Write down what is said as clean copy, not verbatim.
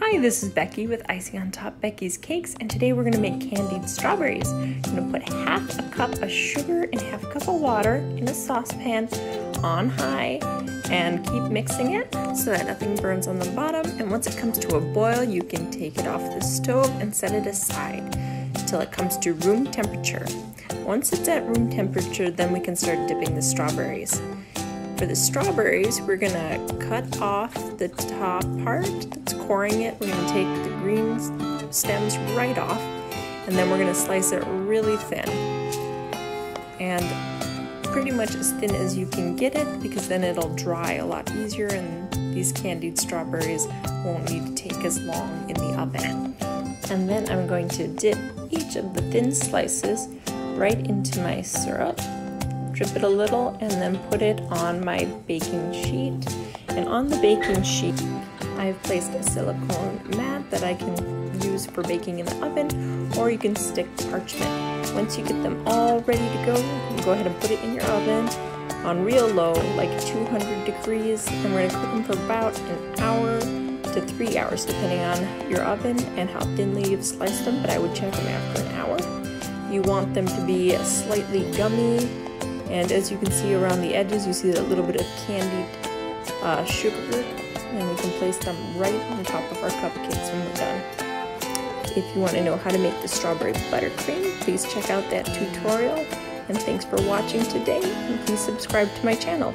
Hi, this is Becky with Icing on Top Becky's Cakes, and today we're going to make candied strawberries. I'm going to put half a cup of sugar and half a cup of water in a saucepan on high and keep mixing it so that nothing burns on the bottom. And once it comes to a boil, you can take it off the stove and set it aside until it comes to room temperature. Once it's at room temperature, then we can start dipping the strawberries. For the strawberries, we're going to cut off the top part that's coring it. We're going to take the green stems right off, and then we're going to slice it really thin. And pretty much as thin as you can get it, because then it'll dry a lot easier and these candied strawberries won't need to take as long in the oven. And then I'm going to dip each of the thin slices right into my syrup. Drip it a little and then put it on my baking sheet. And on the baking sheet, I've placed a silicone mat that I can use for baking in the oven, or you can stick parchment. Once you get them all ready to go, you can go ahead and put it in your oven on real low, like 200 degrees, and we're gonna cook them for about an hour to 3 hours, depending on your oven and how thinly you've sliced them, but I would check them after an hour. You want them to be slightly gummy, and as you can see around the edges, you see a little bit of candied sugar, and we can place them right on top of our cupcakes when we're done. If you want to know how to make the strawberry buttercream, please check out that tutorial. And thanks for watching today, and please subscribe to my channel.